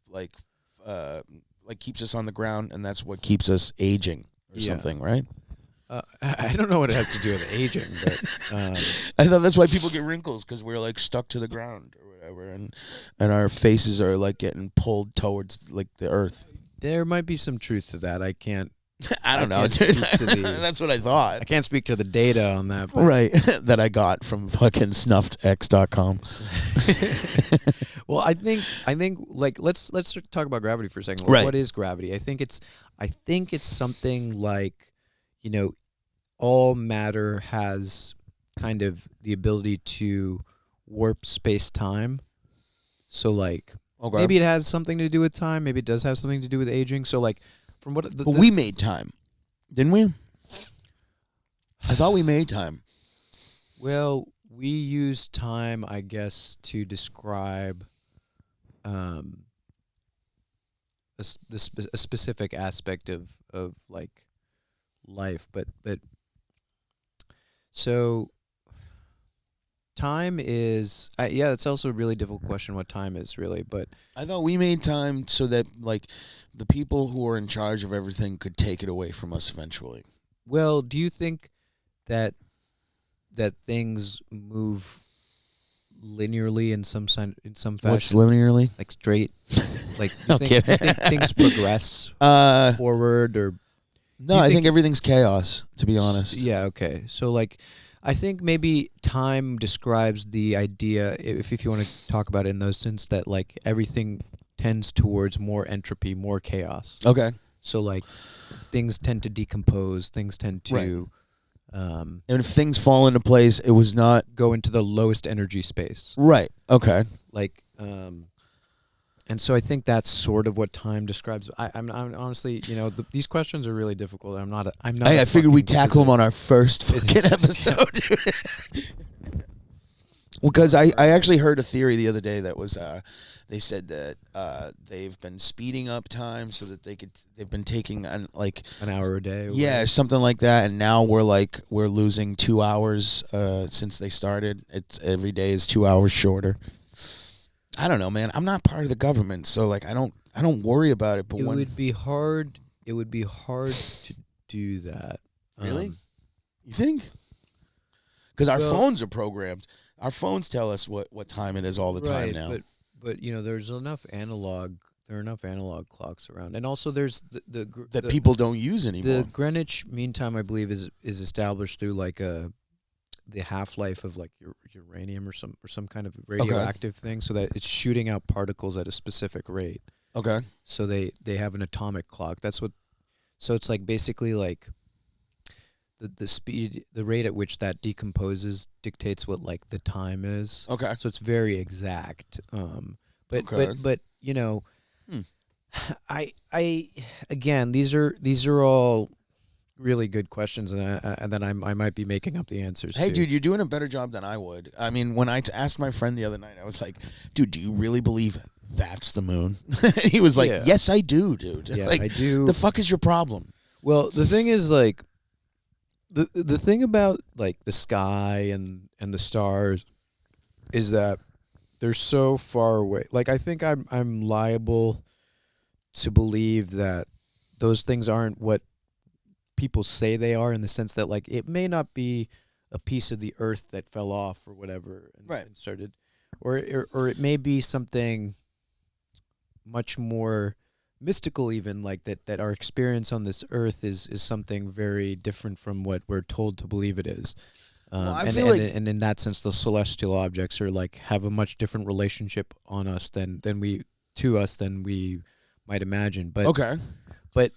like keeps us on the ground, and that's what keeps us aging or something, right? I don't know what it has to do with aging, but I thought that's why people get wrinkles, because we're like stuck to the ground or whatever, and our faces are like getting pulled towards like the earth. There might be some truth to that. I can't. I don't know, dude. That's what I thought. I can't speak to the data on that. But. Right, that I got from fucking snuffedx.com. Well, I think like let's talk about gravity for a second. Right. What is gravity? I think it's something like, all matter has kind of the ability to warp space-time. So like maybe it has something to do with time, maybe it does have something to do with aging. So like from what but we made time, didn't we? I thought we made time. Well, we use time, I guess, to describe a specific aspect of like life, but so time is it's also a really difficult question what time is really, but I thought we made time so that like the people who are in charge of everything could take it away from us eventually. Well, do you think that things move linearly in some fashion? What's linearly? Like straight? Like No you kidding. think things progress forward or? No, I think everything's chaos, to be honest. Yeah, okay. So like I think maybe time describes the idea, if you want to talk about it in those sense, that like everything tends towards more entropy, more chaos. Okay. So like things tend to decompose, things tend to and if things fall into place, it was not go into the lowest energy space. Right. Okay. Like and so I think that's sort of what time describes. I'm honestly, these questions are really difficult. I'm not. I figured we'd tackle them on our first fucking episode. Well, because I actually heard a theory the other day that was they said that they've been speeding up time so that they've been taking an hour a day. Yeah, something like that, and now we're losing 2 hours since they started. It's every day is 2 hours shorter. I don't know, man. I'm not part of the government, so like I don't worry about it. But it would be hard. It would be hard to do that. Really? You think? Because our phones are programmed. Our phones tell us what time it is all the time now. But there's enough analog. There are enough analog clocks around, and also there's that people don't use anymore. The Greenwich Mean Time, I believe, is established through like the half-life of like uranium or some kind of radioactive thing, so that it's shooting out particles at a specific rate. Okay. So they have an atomic clock. That's what. So it's like basically like the speed, the rate at which that decomposes dictates what like the time is. Okay. So it's very exact. But I again, these are all really good questions, and then I might be making up the answers. Hey, too. dude, you're doing a better job than I would. I mean, when I asked my friend the other night, I was like, dude, do you really believe that's the moon? He was like, yes, I do, dude. Yeah, like, I do. The fuck is your problem? Well, the thing is, like, the thing about like the sky and the stars is that they're so far away. Like, I think I'm liable to believe that those things aren't what people say they are, in the sense that like it may not be a piece of the earth that fell off or whatever and started, or it may be something much more mystical, even like that our experience on this earth is something very different from what we're told to believe it is. I feel like, and in that sense, the celestial objects are like have a much different relationship on us than we might imagine. But okay. but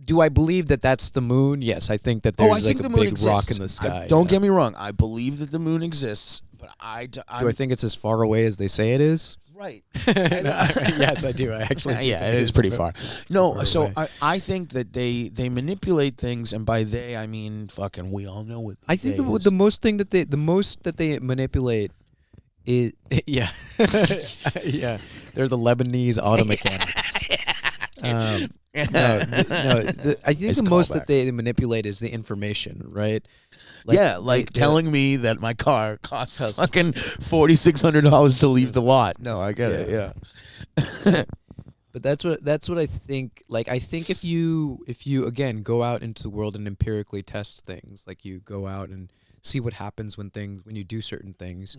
do I believe that that's the moon? Yes, I think that there's like a big rock in the sky. Don't get me wrong. I believe that the moon exists, but do I think it's as far away as they say it is? Right. Yes, I do. I actually do yeah, it is pretty far. No, so I think that they manipulate things, and by they I mean fucking we all know what. I think the most that they manipulate is yeah yeah, they're the Lebanese auto mechanics. I think the most that they manipulate is the information, right? Like telling me that my car costs fucking $4,600 to leave the lot. No, I get it. Yeah. But that's what I think. Like, I think if you again go out into the world and empirically test things, like you go out and see what happens when you do certain things,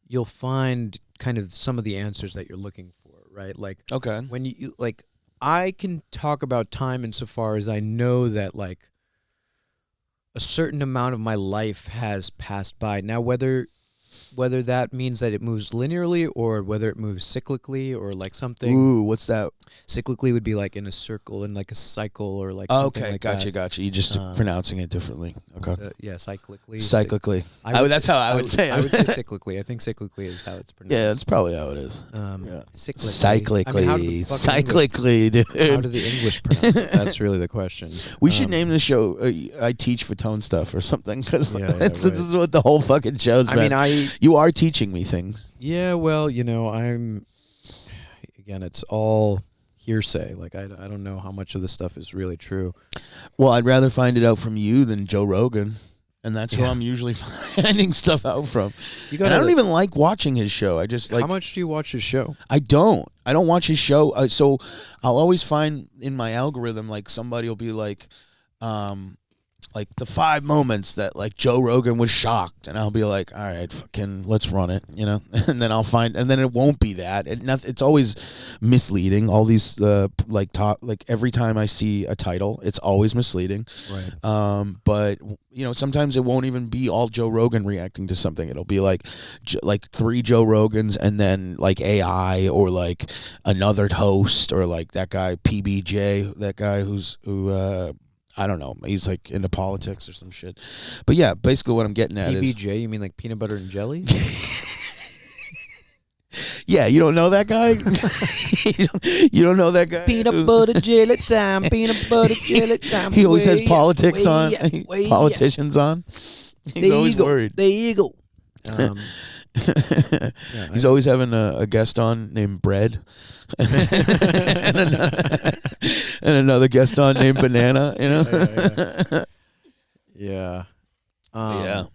you'll find kind of some of the answers that you're looking for, right? Like, okay, when you like, I can talk about time insofar as I know that like a certain amount of my life has passed by. Now, whether that means that it moves linearly or whether it moves cyclically or like something. Ooh, what's that? Cyclically would be like in a circle, in like a cycle or like something like that. Gotcha. You just pronouncing it differently. Okay. Yeah, cyclically. Cyclically. That's how I would say it. I would say cyclically. I think cyclically is how it's pronounced. Yeah, that's probably how it is. Cyclically. Cyclically, dude. How do the English pronounce it? That's really the question. We should name the show I Teach for Tone Stuff or something, because this is what the whole fucking show's about. I mean, you are teaching me things. Yeah, well, it's all hearsay. Like, I don't know how much of this stuff is really true. Well, I'd rather find it out from you than Joe Rogan. And that's who I'm usually finding stuff out from. And I don't even like watching his show. I just like. How much do you watch his show? I don't watch his show. So I'll always find in my algorithm, like, somebody will be like the 5 moments that like Joe Rogan was shocked, and I'll be like, all right, fucking let's run it, and then I'll find, and then it won't be that. It's always misleading. All these every time I see a title, it's always misleading. Right. But sometimes it won't even be all Joe Rogan reacting to something. It'll be like 3 Joe Rogans and then like AI or like another host or like that guy PBJ, that guy who. I don't know. He's like into politics or some shit. But yeah, basically what I'm getting at is PBJ. You mean like peanut butter and jelly? Yeah, you don't know that guy? you don't know that guy? Peanut butter jelly time. Peanut butter jelly time. He always has politics on. Politicians on. He's always worried. There you go. He's always having a guest on named Bread. and another guest on named Banana, Yeah. Yeah.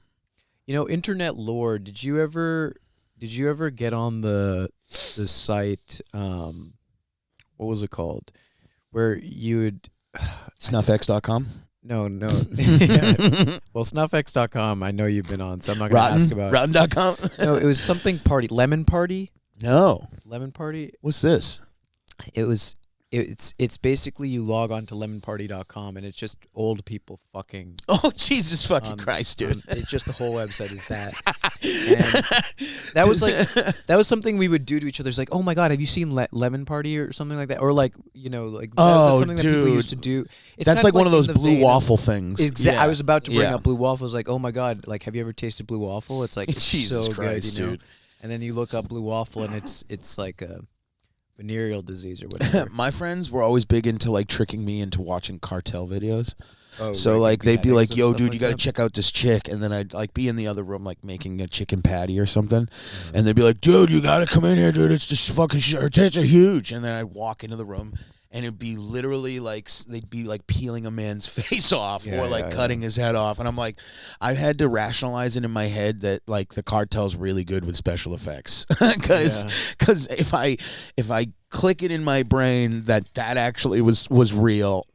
Internet lore, did you ever get on the site, what was it called, where you would snuffx.com? No. Yeah. Well, snuffx.com, I know you've been on, so I'm not going to ask about it. Rotten.com? No, it was something party. Lemon Party? No. Lemon Party? What's this? It's basically you log on to lemonparty.com and it's just old people fucking. Oh, Jesus fucking Christ, dude. It's just the whole website is that. And that was something we would do to each other. It's like, oh my God, have you seen Lemon Party or something like that? Or like, that's something that people used to do. It's that's like one of those blue waffle things. Exactly. Yeah. I was about to bring up blue waffles. Like, oh my God, like, have you ever tasted blue waffle? It's like, it's Jesus so Christ, good, dude. And then you look up blue waffle and it's like a venereal disease or whatever. My friends were always big into like tricking me into watching cartel videos. Oh, so like they'd be like, "Yo, dude, you got to check out this chick," and then I'd like be in the other room like making a chicken patty or something, and they'd be like, "Dude, you got to come in here, dude. It's just fucking her tits are huge." And then I'd walk into the room. And it'd be literally like they'd be like peeling a man's face off or like cutting his head off, and I'm like, I had to rationalize it in my head that like the cartel's really good with special effects, because if I click it in my brain that actually was real,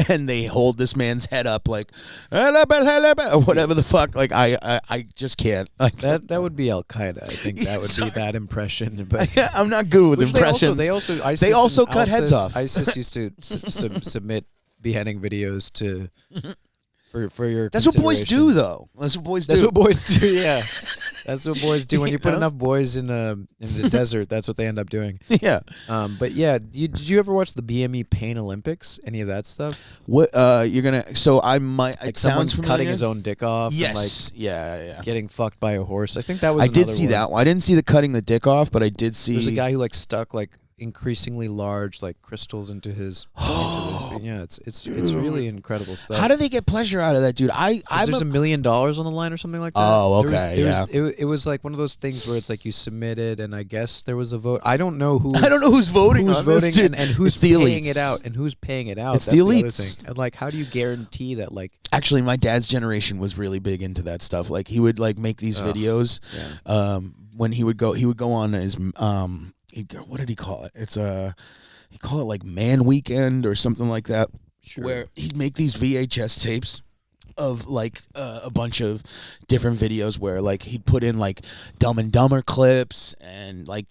and they hold this man's head up like, or whatever the fuck. Like I just can't. Like That would be Al Qaeda. I think that would be that impression. But I'm not good with impressions. They also cut heads off. ISIS used to submit beheading videos to for your. That's what boys do, though. That's what boys do. That's what boys do. Yeah, that's what boys do. When you put enough boys in the desert, that's what they end up doing. Yeah. But yeah, did you ever watch the BME Pain Olympics? Any of that stuff? What you're gonna? So I might. Like it sounds someone familiar. cutting his own dick off. Yes. And yeah. getting fucked by a horse. I think that was. I did see one. that one. I didn't see the cutting the dick off, but I did see. There's a guy who like stuck like increasingly large like crystals into his. Yeah, it's really incredible stuff. How do they get pleasure out of that, dude? There's $1 million on the line or something like that. Oh, okay, it was like one of those things where it's like you submitted, and I guess there was a vote. I don't know who's voting on this, dude. and who's paying it out, and who's paying it out. It's That's the the other elites. thing. And like, how do you guarantee that? Like, actually, my dad's generation was really big into that stuff. Like he would like make these videos. Yeah. When he would go on his what did he call it? He called it like Man Weekend or something like that. Sure. Where he'd make these VHS tapes of like a bunch of different videos where like he'd put in like Dumb and Dumber clips and like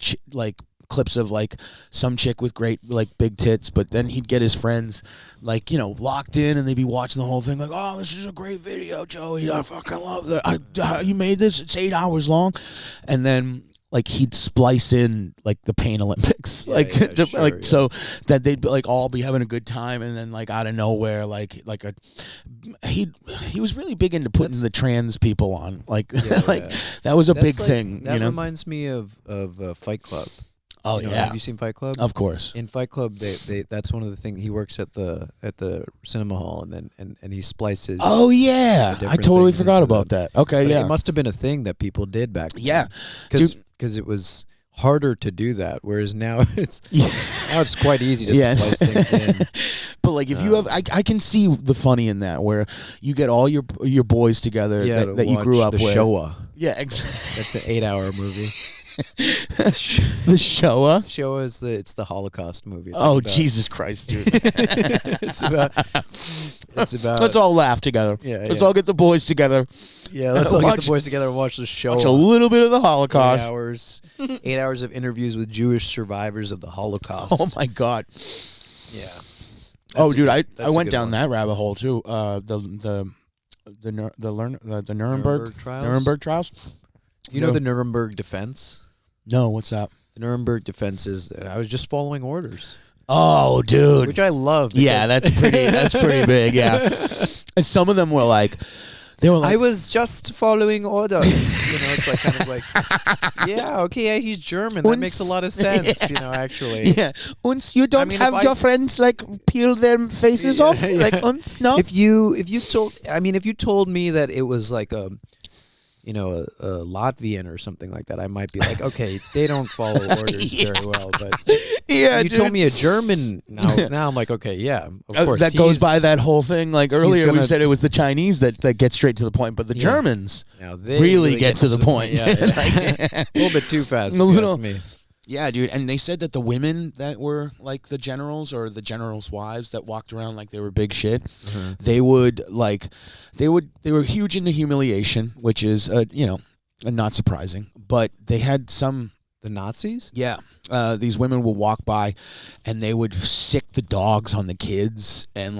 clips of like some chick with great like big tits, but then he'd get his friends like, you know, locked in, and they'd be watching the whole thing like, oh, this is a great video, Joey, I fucking love that. You made this, it's 8 hours long. And then like he'd splice in like the Pain Olympics, so that they'd like all be having a good time, and then like out of nowhere, he was really big into putting the trans people on, that was a big thing. That you know, reminds me of Fight Club. Oh You know, yeah, have you seen Fight Club? Of course. In Fight Club, they that's one of the things. He works at the cinema hall, and then and he splices. Oh yeah, I totally forgot about that. Okay, but yeah, it must have been a thing that people did back then. Yeah, because it was harder to do that, whereas now it's quite easy to splice things in. But like if you have, I can see the funny in that, where you get all your boys together that you grew up with. Showa. Yeah, exactly. That's an 8-hour movie. The Showa? Showa it's the Holocaust movie. Jesus Christ, dude. it's about let's all laugh together. Let's all get the boys together. Yeah, let's all get the boys together and watch the Showa. Watch a little bit of the Holocaust. 8 hours of interviews with Jewish survivors of the Holocaust. Oh my God. Yeah. Dude, I went down that rabbit hole too. The Nuremberg trials. Nuremberg trials. You know the Nuremberg defense? No, what's that? The Nuremberg defense is I was just following orders. Oh, dude. Which I love. Yeah, that's pretty big, yeah. And some of them were like, I was just following orders. You know, it's like kind of like, yeah, okay, yeah, he's German. That makes a lot of sense, you know, actually. Yeah. Und you don't have your friends like peel their faces off? Like, no? If you told me that it was like a Latvian or something like that, I might be like, okay, they don't follow orders very well. But you told me a German, now I'm like, okay, yeah, of course. That goes by that whole thing. Like earlier, we said it was the Chinese that get straight to the point, but the Germans they really get to the point. Yeah. A little bit too fast. If you ask me. Yeah, dude, and they said that the women that were like the generals or the generals' wives that walked around like they were big shit, they were huge into humiliation, which is not surprising. But they had the Nazis. Yeah, these women would walk by, and they would sick the dogs on the kids, and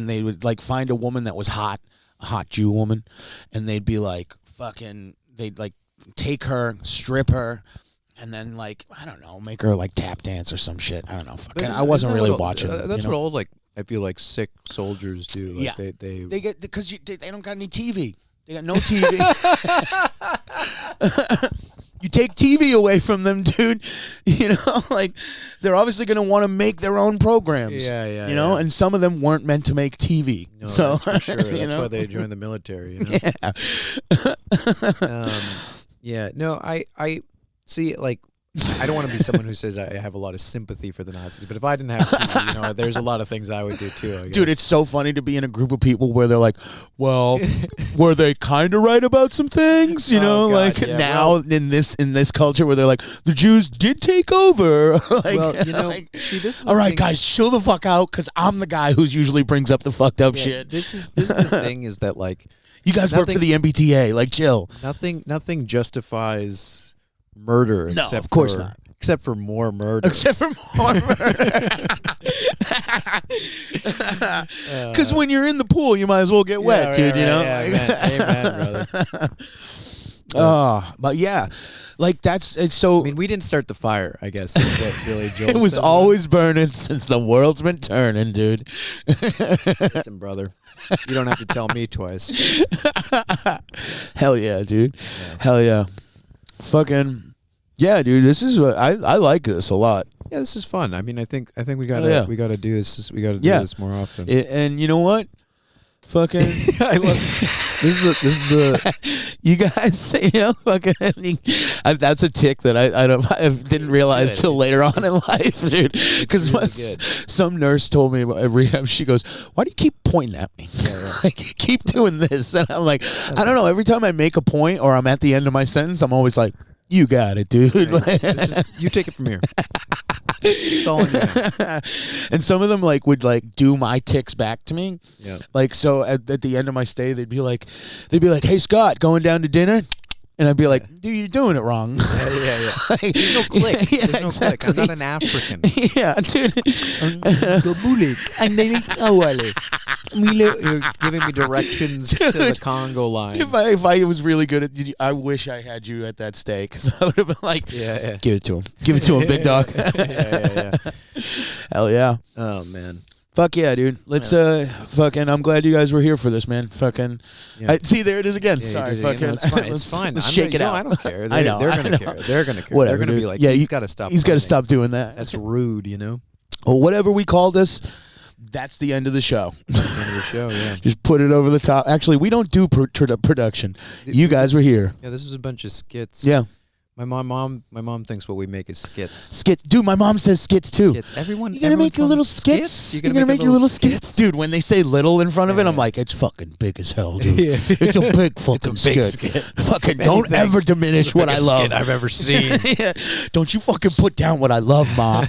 they would like find a woman that was hot, a hot Jew woman, and they'd be like they'd like take her, strip her. And then, like, I don't know, make her, like, tap dance or some shit. I don't know. I wasn't really watching. That's what old, like, I feel like sick soldiers do. Like, yeah. They get, because they don't got any TV. They got no TV. You take TV away from them, dude. You know, like, they're obviously going to want to make their own programs. Yeah. You know, and some of them weren't meant to make TV. No, so, that's for sure. That's why they joined the military, you know? Yeah. No, I see, like, I don't want to be someone who says I have a lot of sympathy for the Nazis, but if I didn't have to, there's a lot of things I would do too. I guess. Dude, it's so funny to be in a group of people where they're like, well, were they kind of right about some things? God, yeah, now in this culture where they're like, the Jews did take over. See, this is all right, guys, chill the fuck out, because I'm the guy who usually brings up the fucked up shit. This is the thing is that like you guys work for the MBTA, like chill. Nothing justifies murder. No, of course not. Except for more murder. Except for more murder. Because when you're in the pool, you might as well get wet, dude. Amen, brother. But yeah, like it's so. I mean, we didn't start the fire, I guess. Is what Billy Joel it was says, always burning since the world's been turning, dude. Listen, brother, you don't have to tell me twice. Hell yeah, dude. Yeah. Hell yeah. Fucking yeah, dude. This is what I like this a lot. Yeah, this is fun. I mean, I think we gotta we gotta do this. We gotta do this more often. And you know what? Fucking I love this is the you guys, fucking that's a tick that I didn't realize till later on in life, dude. Because really some nurse told me at rehab, she goes, "Why do you keep pointing at me? Like, keep doing this." And I'm like, I don't know. Every time I make a point or I'm at the end of my sentence, I'm always like, "You got it, dude." You take it from here. It's all in you. And some of them would do my ticks back to me. Yeah. Like, so at the end of my stay, they'd be like, "Hey Scott, going down to dinner?" And I'd be like, "Dude, you're doing it wrong." Yeah. There's no click. There's no click. I'm not an African. Yeah, dude. You're giving me directions to the Congo line. If I was really good at, I wish I had you at that steak, because I would have been like, yeah. Give it to him, big dog. Yeah. Hell yeah. Oh man. Fuck yeah, dude. Let's fucking. I'm glad you guys were here for this, man. Fucking. Yeah. See, there it is again. Yeah, Sorry, dude, fucking. It's fine. It's fine. Let's shake it out. I don't care. I know. They're gonna care. They're gonna care. Whatever, they're gonna dude. be like, yeah, he's got to stop. He's got to stop doing that. That's rude, Well, whatever we call this, that's the end of the show. That's the end of the show. Yeah. Just put it over the top. Actually, we don't do production. You guys were here. Yeah, this is a bunch of skits. Yeah. My mom thinks what we make is skits. Skits, dude. My mom says skits too. Skits. You gonna make your little skits? You gonna make your little skits, dude? When they say little in front of it, I'm like, it's fucking big as hell, dude. Yeah. It's a big fucking skit. Fucking don't ever diminish what I love. Skit I've ever seen. Yeah. Don't you fucking put down what I love, Mom.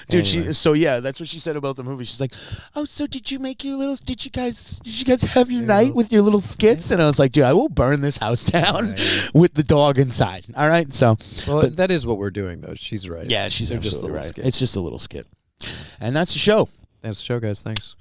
Dude, Anyway. That's what she said about the movie. She's like, oh, so did you guys have your night with your little skits? And I was like, dude, I will burn this house down with the dog inside. All right, so that is what we're doing, though. She's right. Yeah, she's They're just absolutely little right. skits. It's just a little skit, and that's the show. That's the show, guys. Thanks.